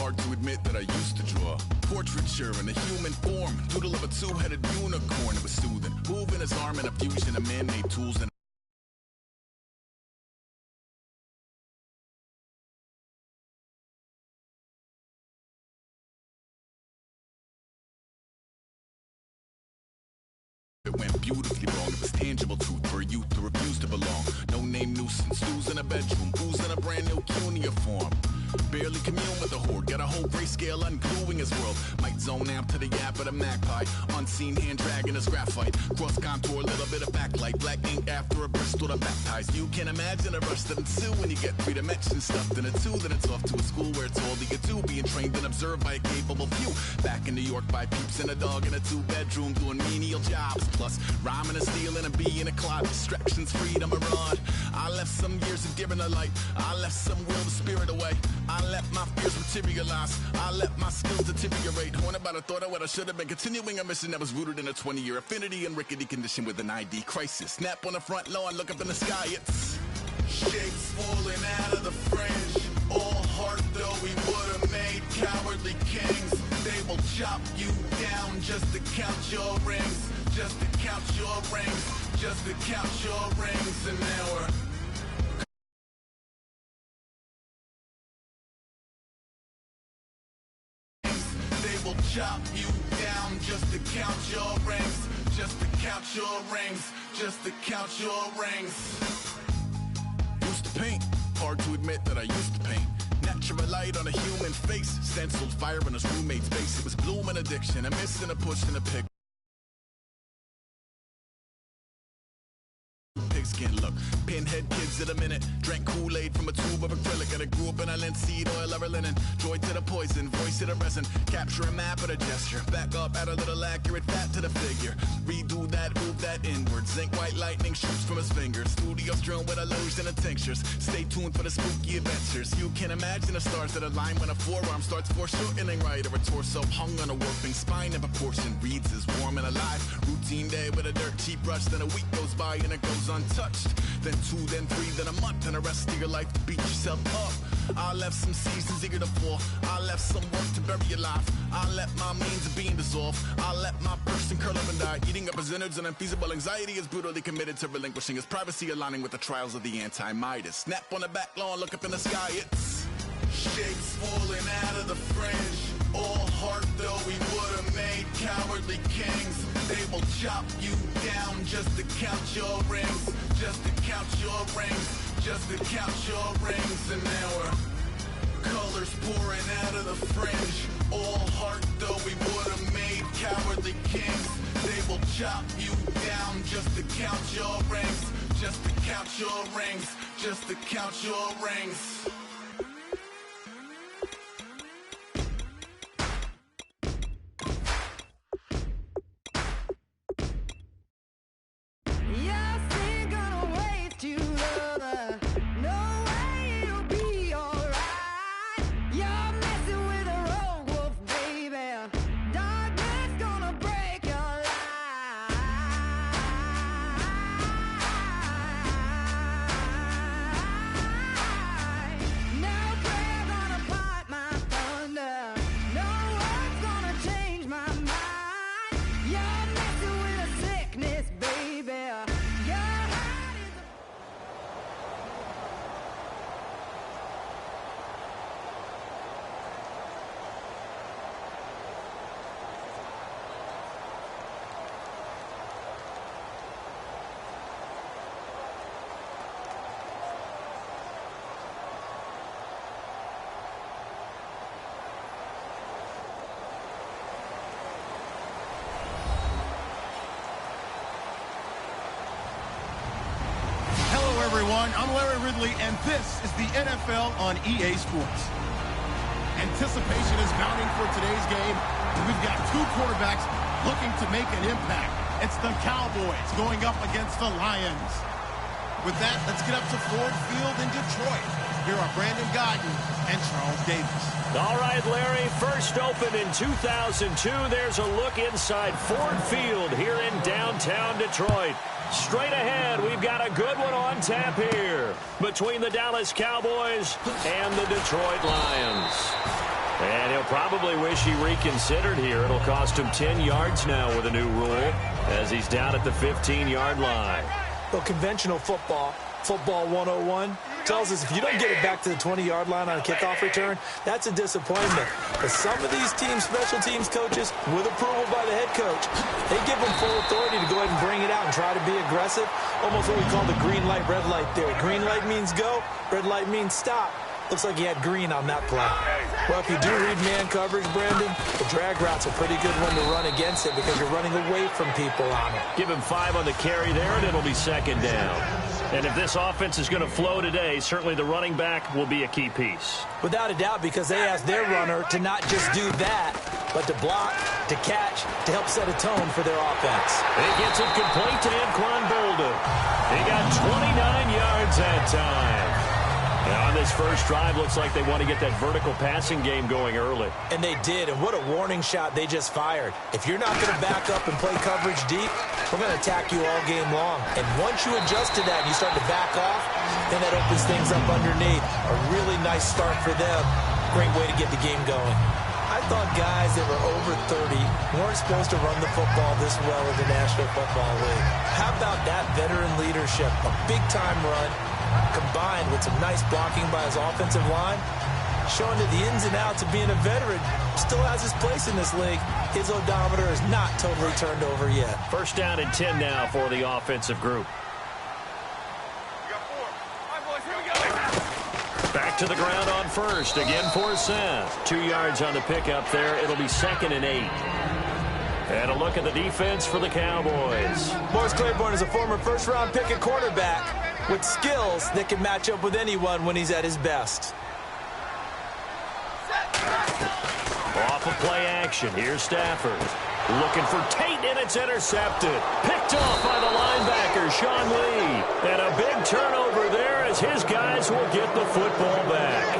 hard to admit that I used to draw. Portraiture in a human form, doodle of a two-headed unicorn. It was soothing, moving his arm in a fusion of man-made tools and it went beautifully wrong. It was tangible truth for a youth to refuse to belong. No name nuisance, who's in a bedroom, who's in a brand new cuneiform. Barely commune with the horde, got a whole grayscale ungluing his world. Might zone out to the yap of a magpie, unseen hand dragging his graphite. Cross contour, little bit of backlight, black ink after a Bristol to baptize. You can imagine a rush that ensue when you get 3 dimensions stuffed in a 2. Then it's off to a school where it's all that you do, being trained and observed by a capable few. Back in New York by peeps and a dog in a 2-bedroom doing menial jobs. Plus rhyming and stealing and being a clod. Distractions, freedom, a rod. I left some years of giving a light. I left some will the spirit away. I let my fears materialize. I let my skills deteriorate. Haunted by the thought of what I should have been. Continuing a mission that was rooted in a 20-year affinity and rickety condition with an ID crisis. Snap on the front lawn, look up in the sky. It's shapes falling out of the fringe. All heart though we would have made cowardly kings. They will chop you down just to count your rings. Just to count your rings. Just to count your rings. And now we're chop you down just to count your rings. Just to count your rings. Just to count your rings. Used to paint. Hard to admit that I used to paint. Natural light on a human face. Stenciled fire in his roommate's face. It was bloom and addiction. A miss and a push and a pick. Pigskin look, pinhead kids at a minute. Drank Kool-Aid from a tube of acrylic. And I grew up in a linseed oil ever linen. Joy to the poison, voice to the resin. Capture a map of a gesture. Back up, add a little accurate fat to the figure. Redo that, move that inward. Zinc white lightning shoots from his fingers. Studio strewn with illusion and tinctures. Stay tuned for the spooky adventures. You can imagine the stars that align when a forearm starts foreshortening right. Or a torso hung on a warping spine in proportion. Reads as warm and alive. Routine day with a dirt cheap brush. Then a week goes by and it goes untouched. Then 2, then 3, then a month, and the rest of your life to beat yourself up. I left some seasons eager to fall. I left some work to bury your life. I let my means of being dissolved. I let my person curl up and die. Eating up his innards and unfeasible anxiety is brutally committed to relinquishing his privacy, aligning with the trials of the anti-Midas. Snap on the back lawn, look up in the sky. It's shapes falling out of the fringe. All heart though we would have made cowardly kings. They will chop you down just to count your rings. Just to count your rings. Just to count your rings. And now we're colors pouring out of the fringe. All heart though we would have made cowardly kings. They will chop you down just to count your rings. Just to count your rings. Just to count your rings. Everyone, I'm Larry Ridley, and this is the NFL on EA Sports. Anticipation is mounting for today's game. We've got 2 quarterbacks looking to make an impact. It's the Cowboys going up against the Lions. With that, let's get up to Ford Field in Detroit. Here are Brandon Guyton and Charles Davis. All right, Larry, first opened in 2002. There's a look inside Ford Field here in downtown Detroit. Straight ahead, we've got a good one on tap here between the Dallas Cowboys and the Detroit Lions. And he'll probably wish he reconsidered here. It'll cost him 10 yards now with a new rule as he's down at the 15-yard line. Well, conventional football 101, tells us if you don't get it back to the 20-yard line on a kickoff return, that's a disappointment. But some of these teams, special teams coaches, with approval by the head coach, they give them full authority to go ahead and bring it out and try to be aggressive. Almost what we call the green light, red light theory. Green light means go, red light means stop. Looks like he had green on that play. Well, if you do read man coverage, Brandon, the drag route's a pretty good one to run against it because you're running away from people on it. Give him 5 on the carry there, and it'll be second down. And if this offense is going to flow today, certainly the running back will be a key piece. Without a doubt, because they asked their runner to not just do that, but to block, to catch, to help set a tone for their offense. He gets it complete to Anquan Bolden. He got 29 yards that time. Now on this first drive, looks like they want to get that vertical passing game going early. And they did, and what a warning shot they just fired. If you're not going to back up and play coverage deep, we're going to attack you all game long. And once you adjust to that and you start to back off, then that opens things up underneath. A really nice start for them. Great way to get the game going. I thought guys that were over 30 weren't supposed to run the football this well in the National Football League. How about that veteran leadership? A big-time run, combined with some nice blocking by his offensive line, showing that the ins and outs of being a veteran still has his place in this league. His odometer is not totally turned over yet. First down and 10 now for the offensive group. Back to the ground on first. Again for Seth. 2 yards on the pickup there. It'll be second and 8. And a look at the defense for the Cowboys. Morris Claiborne is a former first-round pick at quarterback with skills that can match up with anyone when he's at his best. Off of play action. Here's Stafford. Looking for Tate, and it's intercepted. Picked off by the linebacker, Sean Lee. And a big turnover there as his guys will get the football back.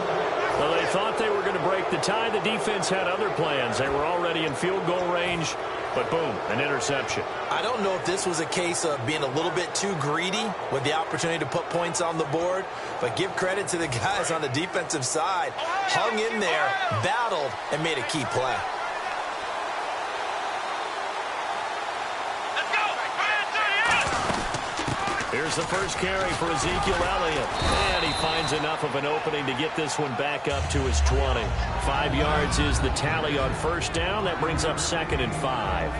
Well, they thought they were going to break the tie. The defense had other plans. They were already in field goal range, but boom, an interception. I don't know if this was a case of being a little bit too greedy with the opportunity to put points on the board, but give credit to the guys on the defensive side. Hung in there, battled, and made a key play. Here's the first carry for Ezekiel Elliott. And he finds enough of an opening to get this one back up to his 20. 5 yards is the tally on first down. That brings up second and 5.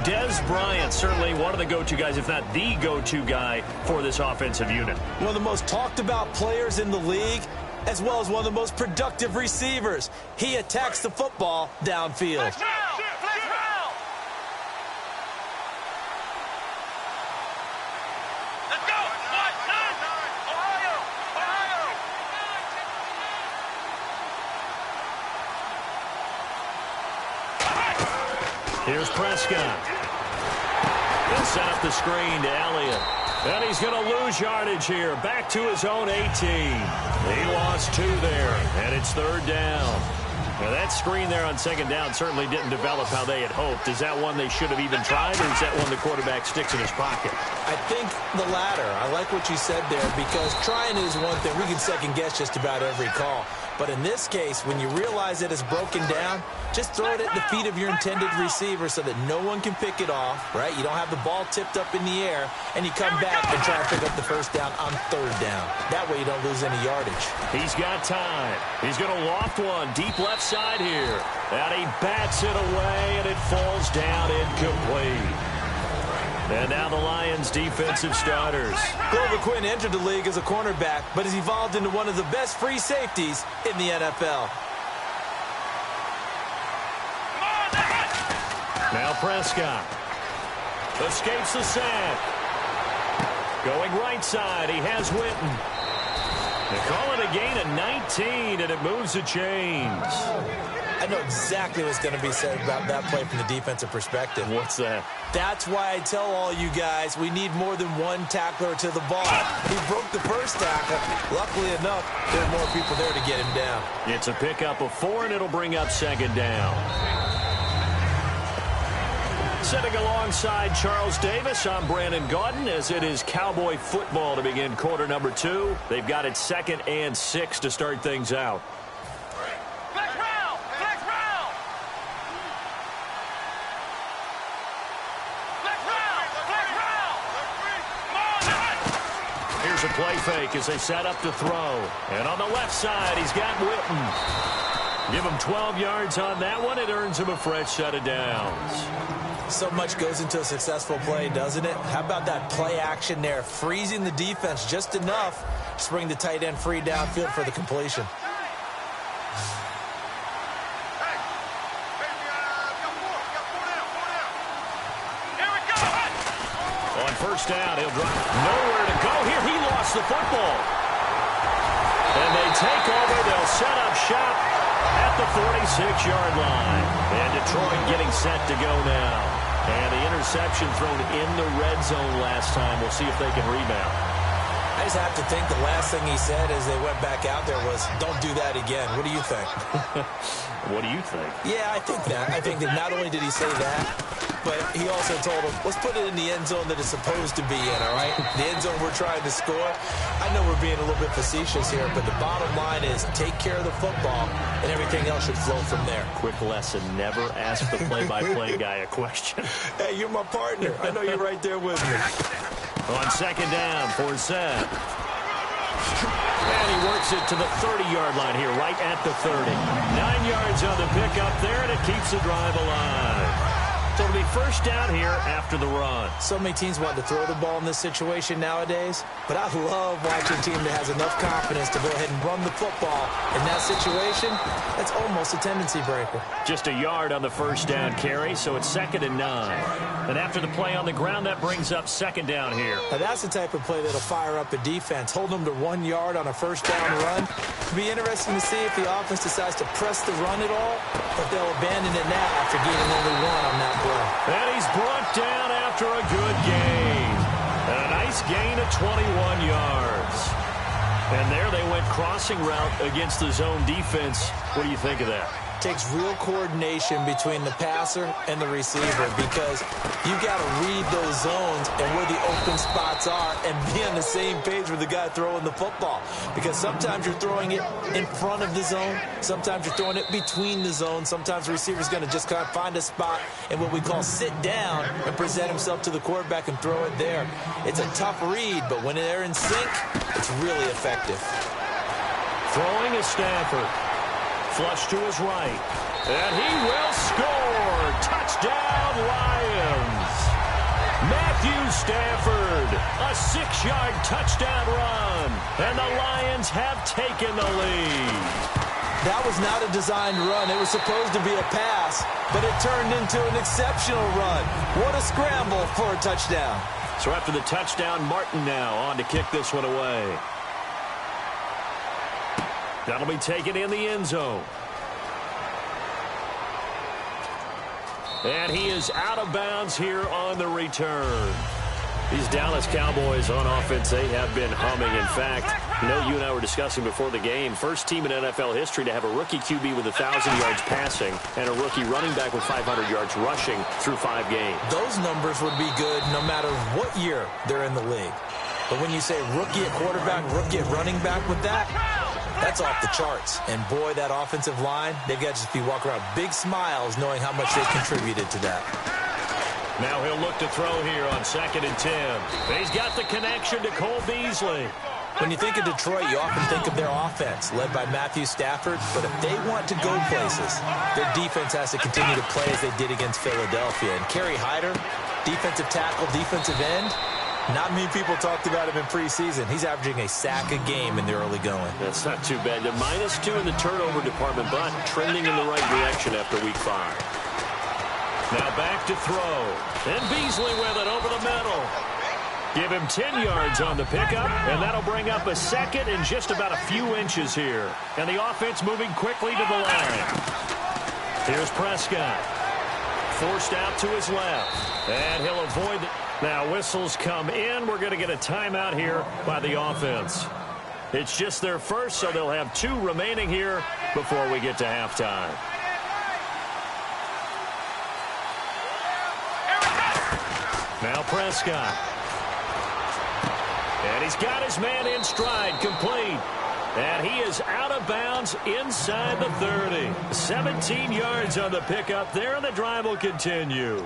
Dez Bryant, certainly one of the go-to guys, if not the go-to guy for this offensive unit. One of the most talked about players in the league, as well as one of the most productive receivers. He attacks the football downfield. Here's Prescott. He'll set up the screen to Elliott. And he's going to lose yardage here. Back to his own 18. He lost 2 there, and it's third down. Now, that screen there on second down certainly didn't develop how they had hoped. Is that one they should have even tried, or is that one the quarterback sticks in his pocket? I think the latter. I like what you said there, because trying is one thing. We can second-guess just about every call. But in this case, when you realize that it's broken down, just throw it at the feet of your intended receiver so that no one can pick it off, right? You don't have the ball tipped up in the air, and you come back and try to pick up the first down on third down. That way you don't lose any yardage. He's got time. He's going to loft one deep left side here. And he bats it away, and it falls down incomplete. And now the Lions' defensive starters. Grover Quinn entered the league as a cornerback, but has evolved into one of the best free safeties in the NFL. Now Prescott escapes the sack. Going right side, he has Witten. They call it a gain of 19, and it moves the chains. I know exactly what's going to be said about that play from the defensive perspective. What's that? That's why I tell all you guys we need more than one tackler to the ball. He broke the first tackle. Luckily enough, there are more people there to get him down. It's a pickup of 4, and it'll bring up second down. Sitting alongside Charles Davis, I'm Brandon Gaudin, as it is Cowboy football to begin quarter number 2. They've got it 2nd and 6 to start things out. Flex round! Flex Here's a play fake as they set up to throw. And on the left side, he's got Witten. Give him 12 yards on that one. It earns him a fresh set of downs. So much goes into a successful play, doesn't it? How about that play action there? Freezing the defense just enough to bring the tight end free downfield for the completion. On first down, he'll drop. Nowhere to go here. He lost the football. And they take over. They'll set up shop at the 46-yard line. And Detroit getting set to go now. And the interception thrown in the red zone last time. We'll see if they can rebound. I just have to think the last thing he said as they went back out there was, don't do that again. What do you think? What do you think? Yeah, I think that. I think that not only did he say that, but he also told him, let's put it in the end zone that it's supposed to be in, all right? The end zone we're trying to score. I know we're being a little bit facetious here, but the bottom line is take care of the football, and everything else should flow from there. Quick lesson, never ask the play-by-play guy a question. Hey, you're my partner. I know you're right there with me. On second down, forshas. And he works it to the 30-yard line here, right at the 30. 9 yards on the pickup there, and it keeps the drive alive. So it'll be first down here after the run. So many teams want to throw the ball in this situation nowadays, but I love watching a team that has enough confidence to go ahead and run the football. In that situation, that's almost a tendency breaker. Just a yard on the first down carry, so it's 2nd and 9. And after the play on the ground, that brings up second down here. Now that's the type of play that'll fire up a defense. Hold them to 1 yard on a first down run. It'll be interesting to see if the offense decides to press the run at all, or if they'll abandon it now after gaining only 1 on that play. And he's brought down after a good gain. And a nice gain of 21 yards. And there they went crossing route against the zone defense. What do you think of that? Takes real coordination between the passer and the receiver, because you got to read those zones and where the open spots are and be on the same page with the guy throwing the football. Because sometimes you're throwing it in front of the zone. Sometimes you're throwing it between the zones. Sometimes the receiver's going to just kind of find a spot and what we call sit down and present himself to the quarterback and throw it there. It's a tough read, but when they're in sync, it's really effective. Throwing is Stafford. Flush to his right. And he will score. Touchdown, Lions. Matthew Stafford. A 6-yard touchdown run. And the Lions have taken the lead. That was not a designed run. It was supposed to be a pass, but it turned into an exceptional run. What a scramble for a touchdown. So after the touchdown, Martin now on to kick this one away. That'll be taken in the end zone. And he is out of bounds here on the return. These Dallas Cowboys on offense, they have been humming. In fact, you know, you and I were discussing before the game, first team in NFL history to have a rookie QB with 1,000 yards passing and a rookie running back with 500 yards rushing through 5 games. Those numbers would be good no matter what year they're in the league. But when you say rookie at quarterback, rookie at running back with that, that's off the charts. And boy, that offensive line, they've got to just be walking around big smiles knowing how much they contributed to that. Now he'll look to throw here on 2nd and 10. He's got the connection to Cole Beasley. When you think of Detroit, you often think of their offense, led by Matthew Stafford. But if they want to go places, their defense has to continue to play as they did against Philadelphia. And Kerry Hyder, defensive tackle, defensive end, not many people talked about him in preseason. He's averaging a sack a game in the early going. That's not too bad. They're -2 in the turnover department, but trending in the right direction after week 5. Now back to throw. And Beasley with it over the middle. Give him 10 yards on the pickup, and that'll bring up a second and just about a few inches here. And the offense moving quickly to the line. Here's Prescott. Forced out to his left. And he'll avoid it. Now whistles come in. We're going to get a timeout here by the offense. It's just their first, so they'll have 2 remaining here before we get to halftime. Now Prescott. And he's got his man in stride, complete. And he is out of bounds inside the 30. 17 yards on the pickup there, and the drive will continue.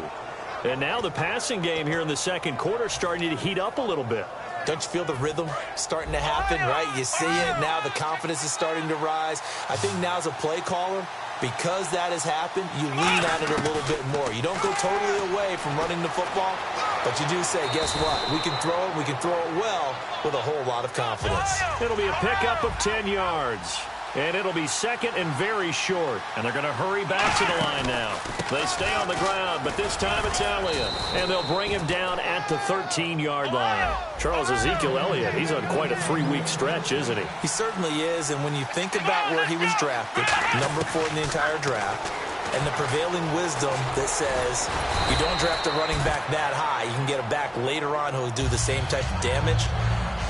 And now the passing game here in the second quarter starting to heat up a little bit. Don't you feel the rhythm starting to happen, right? You see it. Now the confidence is starting to rise. I think now as a play caller, because that has happened, you lean on it a little bit more. You don't go totally away from running the football, but you do say, guess what? We can throw it. We can throw it well with a whole lot of confidence. It'll be a pickup of 10 yards. And it'll be second and very short. And they're going to hurry back to the line now. They stay on the ground, but this time it's Elliott. And they'll bring him down at the 13-yard line. Charles, Ezekiel Elliott, he's on quite a 3-week stretch, isn't he? He certainly is. And when you think about where he was drafted, number 4 in the entire draft, and the prevailing wisdom that says you don't draft a running back that high, you can get a back later on who will do the same type of damage.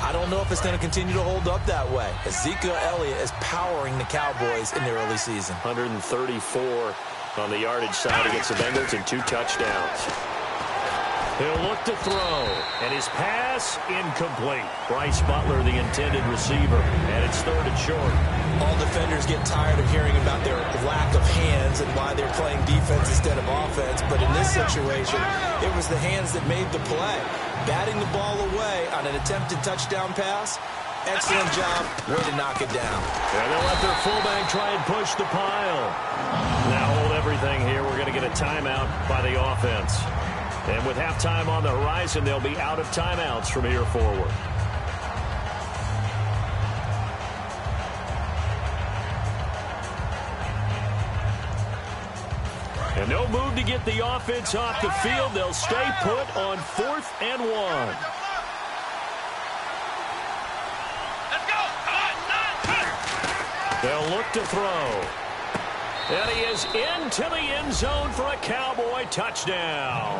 I don't know if it's going to continue to hold up that way. Ezekiel Elliott is powering the Cowboys in the early season. 134 on the yardage side against the Bengals and 2 touchdowns. He'll look to throw, and his pass incomplete. Bryce Butler, the intended receiver, and it's 3rd and short. All defenders get tired of hearing about their lack of hands and why they're playing defense instead of offense, but in this situation, it was the hands that made the play. Batting the ball away on an attempted touchdown pass, excellent job, way to knock it down. And they'll let their fullback try and push the pile. Now hold everything here. We're going to get a timeout by the offense. And with halftime on the horizon, they'll be out of timeouts from here forward. And no move to get the offense off the field. They'll stay put on 4th and 1. Let's go. They'll look to throw. And he is into the end zone for a Cowboy touchdown.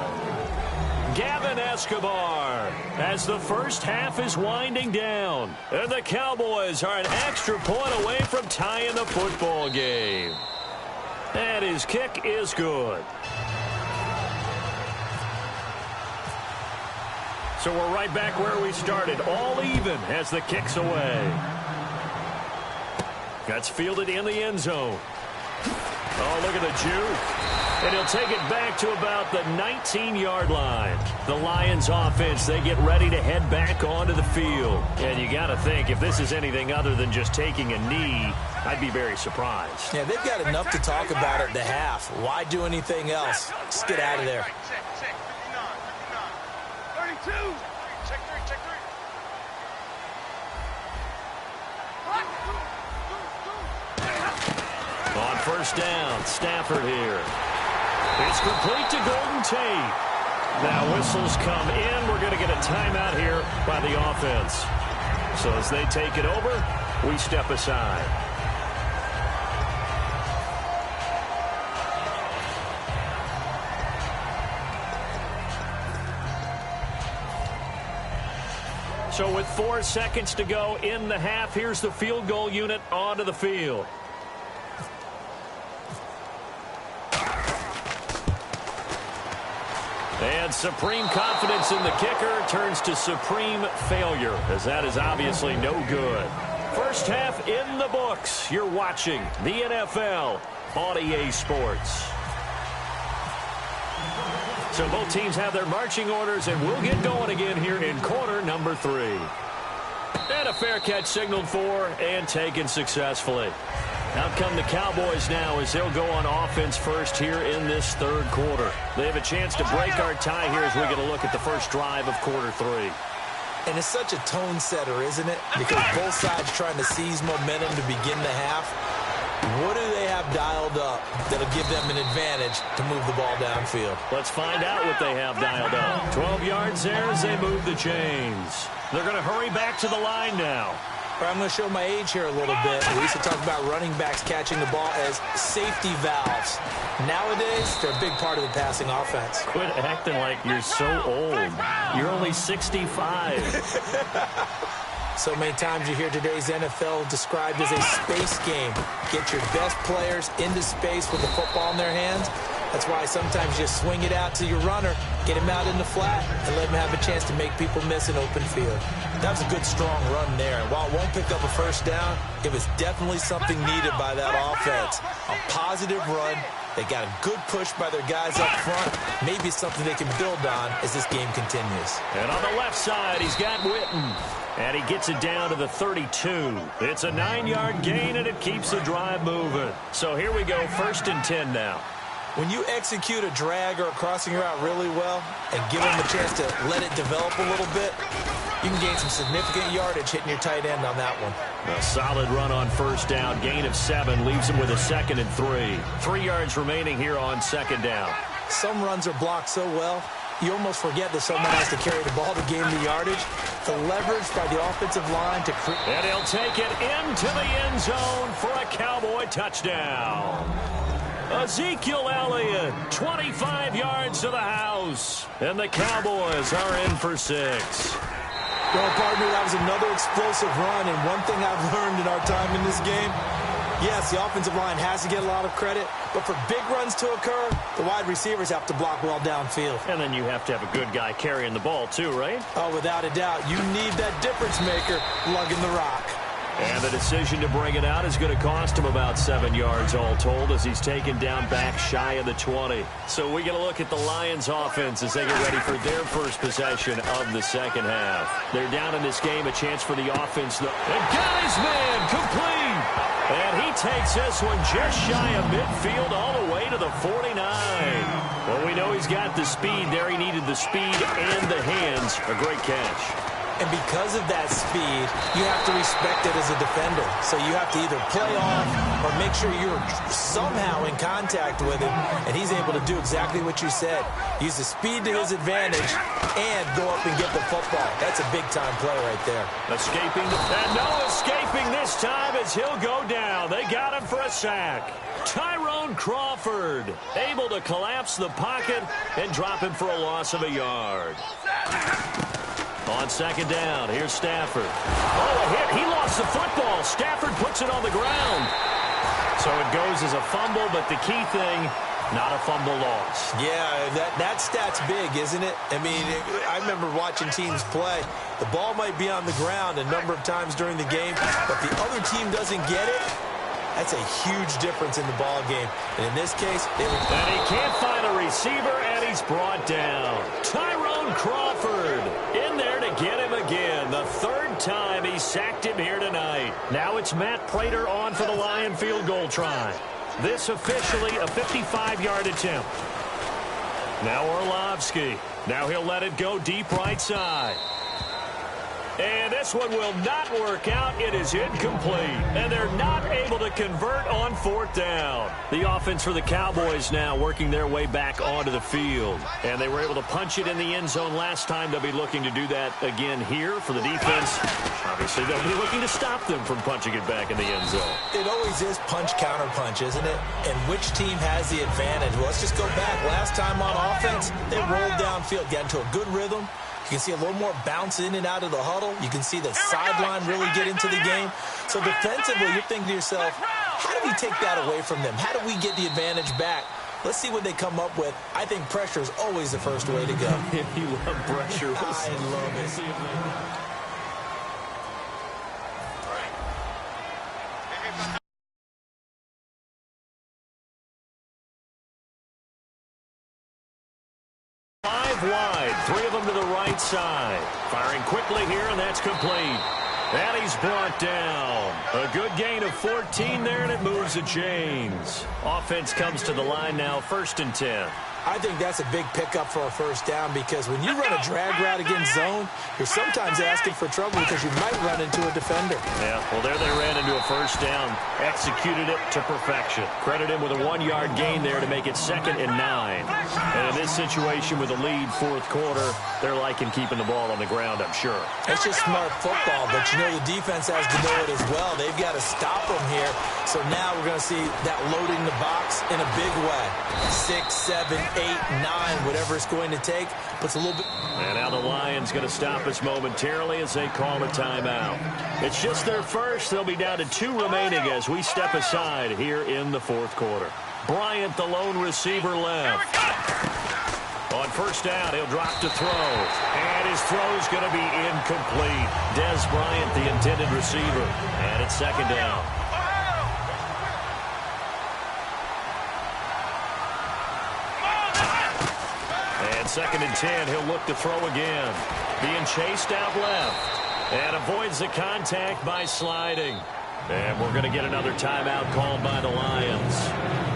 Gavin Escobar as the first half is winding down. And the Cowboys are an extra point away from tying the football game. And his kick is good. So we're right back where we started, all even as the kick's away. That's fielded in the end zone. Oh, look at the juke. And he'll take it back to about the 19-yard line. The Lions offense, they get ready to head back onto the field. And you got to think, if this is anything other than just taking a knee, I'd be very surprised. Yeah, they've got enough to talk about at the half. Why do anything else? Just get out of there. Check, 59, 32. Check 3. On first down, Stafford here. It's complete to Golden Tate. Now whistles come in. We're going to get a timeout here by the offense. So as they take it over, we step aside. So with 4 seconds to go in the half, here's the field goal unit onto the field. And supreme confidence in the kicker turns to supreme failure, as that is obviously no good. First half in the books. You're watching the NFL on EA Sports. So both teams have their marching orders, and we'll get going again here in quarter number 3. And a fair catch signaled for and taken successfully. Out come the Cowboys now as they'll go on offense first here in this 3rd quarter. They have a chance to break our tie here as we get a look at the first drive of quarter 3. And it's such a tone setter, isn't it? Because both sides trying to seize momentum to begin the half. What do they have dialed up that'll give them an advantage to move the ball downfield? Let's find out what they have dialed up. 12 yards there as they move the chains. They're going to hurry back to the line now. I'm going to show my age here a little bit. We used to talk about running backs catching the ball as safety valves. Nowadays, they're a big part of the passing offense. Quit acting like you're so old. You're only 65. So many times you hear today's NFL described as a space game. Get your best players into space with the football in their hands. That's why sometimes you swing it out to your runner, get him out in the flat, and let him have a chance to make people miss an open field. That was a good, strong run there. And while it won't pick up a first down, it was definitely something needed by that offense. A positive run They got a good push by their guys up front. Maybe something they can build on as this game continues. And on the left side, he's got Witten. And he gets it down to the 32. It's a 9-yard gain, and it keeps the drive moving. So here we go, 1st and 10 now. When you execute a drag or a crossing route really well and give them a chance to let it develop a little bit, you can gain some significant yardage hitting your tight end on that one. A solid run on 1st down. Gain of 7 leaves him with a 2nd and 3. 3 yards remaining here on 2nd down. Some runs are blocked so well, you almost forget that someone has to carry the ball to gain the yardage. The leverage by the offensive line to create. And he'll take it into the end zone for a Cowboy touchdown. Ezekiel Elliott, 25 yards to the house. And the Cowboys are in for 6. Well, partner, that was another explosive run. And one thing I've learned in our time in this game, yes, the offensive line has to get a lot of credit, but for big runs to occur, the wide receivers have to block well downfield. And then you have to have a good guy carrying the ball too, right? Oh, without a doubt. You need that difference maker lugging the rock. And the decision to bring it out is going to cost him about 7 yards all told as he's taken down back shy of the 20. So we get a look at the Lions offense as they get ready for their first possession of the second half. They're down in this game, a chance for the offense. And got his man complete. And he takes this one just shy of midfield all the way to the 49. Well, we know he's got the speed there. He needed the speed and the hands. A great catch. And because of that speed, you have to respect it as a defender. So you have to either play off or make sure you're somehow in contact with him, and he's able to do exactly what you said. Use the speed to his advantage and go up and get the football. That's a big-time play right there. Escaping, and no escaping this time as he'll go down. They got him for a sack. Tyrone Crawford able to collapse the pocket and drop him for a loss of a yard. On 2nd down, here's Stafford. Oh, a hit. He lost the football. Stafford puts it on the ground. So it goes as a fumble, but the key thing, not a fumble loss. Yeah, that stat's big, isn't it? I mean, I remember watching teams play. The ball might be on the ground a number of times during the game, but the other team doesn't get it. That's a huge difference in the ball game. And in this case, and he can't find a receiver, and he's brought down. Tyrone Crawford in there to get him again. The 3rd time he sacked him here tonight. Now it's Matt Prater on for the Lion field goal try. This officially a 55-yard attempt. Now Orlovsky. Now he'll let it go deep right side. And this one will not work out. It is incomplete. And they're not able to convert on 4th down. The offense for the Cowboys now working their way back onto the field. And they were able to punch it in the end zone last time. They'll be looking to do that again here for the defense. Obviously, they'll be looking to stop them from punching it back in the end zone. It always is punch-counter-punch, isn't it? And which team has the advantage? Well, let's just go back. Last time on offense, they rolled downfield, got into a good rhythm. You can see a little more bounce in and out of the huddle. You can see the sideline really get into the game. So defensively, you're thinking to yourself, how do we take that away from them? How do we get the advantage back? Let's see what they come up with. I think pressure is always the first way to go. You love pressure. I love it. 5 wide, 3 of them to the right side. Firing quickly here, and that's complete. And he's brought down. A good gain of 14 there, and it moves the chains. Offense comes to the line now, 1st and 10. I think that's a big pickup for a 1st down because when you run a drag route against zone, you're sometimes asking for trouble because you might run into a defender. Yeah, well, there they ran into a 1st down. Executed it to perfection. Credit him with a 1-yard gain there to make it 2nd and 9. And in this situation with a lead 4th quarter, they're liking keeping the ball on the ground, I'm sure. It's just smart football, but you know the defense has to know it as well. They've got to stop them here. So now we're going to see that loading the box in a big way. 6, 7, 8, 9, whatever it's going to take. Puts a little bit. And now the Lions going to stop us momentarily as they call a timeout. It's just their first. They'll be down to 2 remaining as we step aside here in the 4th quarter. Bryant, the lone receiver left. On 1st down, he'll drop to throw. And his throw's going to be incomplete. Dez Bryant, the intended receiver. And it's 2nd down. 2nd and 10, he'll look to throw again. Being chased out left. And avoids the contact by sliding. And we're going to get another timeout called by the Lions.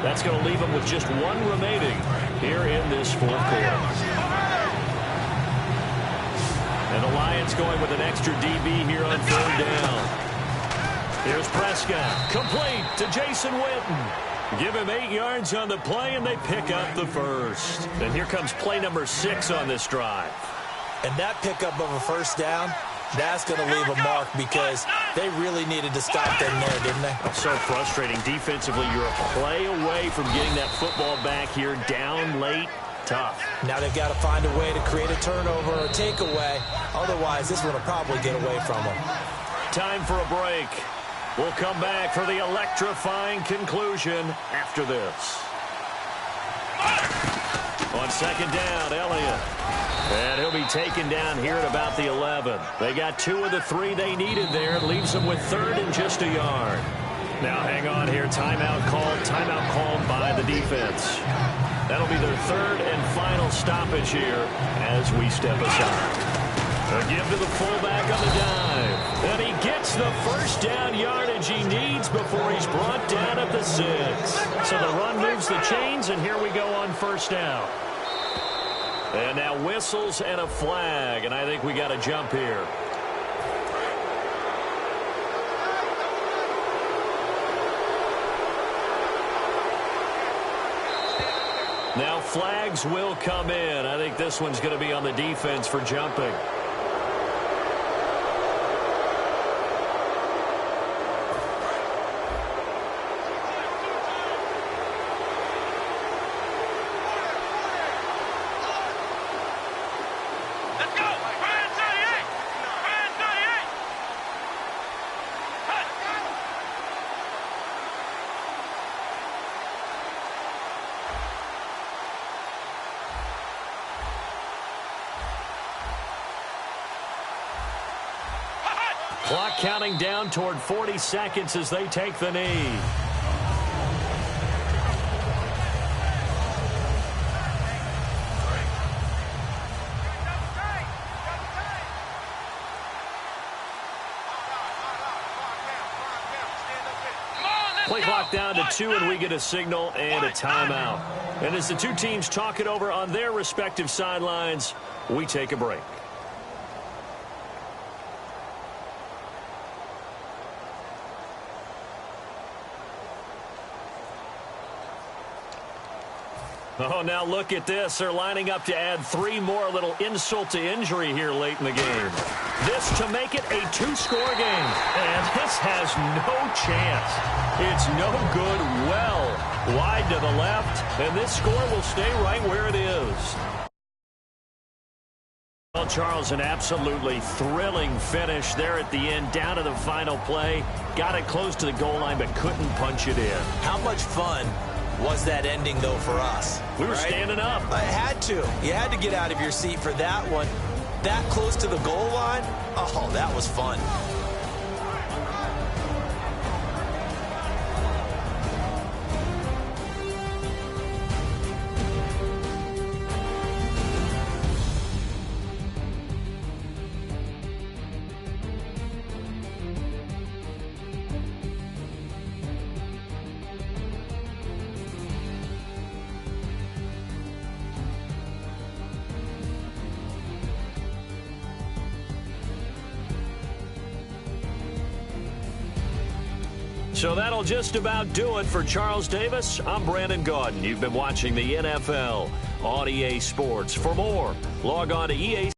That's going to leave them with just one remaining here in this fourth quarter. And the Lions going with an extra DB here on 3rd down. Here's Prescott. Complete to Jason Witten. Give him 8 yards on the play, and they pick up the first. And here comes play number 6 on this drive. And that pickup of a first down, that's going to leave a mark because they really needed to stop them there, didn't they? So frustrating. Defensively, you're a play away from getting that football back here down late. Tough. Now they've got to find a way to create a turnover or takeaway. Otherwise, this one will probably get away from them. Time for a break. We'll come back for the electrifying conclusion after this. On 2nd down, Elliott. And he'll be taken down here at about the 11. They got 2 of the 3 they needed there. It leaves them with 3rd and just a yard. Now hang on here. Timeout called by the defense. That'll be their 3rd and final stoppage here as we step aside. A give to the fullback on the dive. And he gets the first down yardage he needs before he's brought down at the 6. So the run moves the chains, and here we go on 1st down. And now whistles and a flag, and I think we got a jump here. Now flags will come in. I think this one's going to be on the defense for jumping. Clock counting down toward 40 seconds as they take the knee. Play clock down to 2, and we get a signal and a timeout. And as the two teams talk it over on their respective sidelines, we take a break. Oh, now look at this. They're lining up to add 3 more, little insult to injury here late in the game. This to make it a 2-score game. And this has no chance. It's no good. Well wide to the left. And this score will stay right where it is. Well, Charles, an absolutely thrilling finish there at the end, down to the final play. Got it close to the goal line, but couldn't punch it in. How much fun was that ending, though, for us? We were standing up. I had to. You had to get out of your seat for that one. That close to the goal line? Oh, that was fun. So that'll just about do it for Charles Davis. I'm Brandon Gaudin. You've been watching the NFL on EA Sports. For more, log on to EA.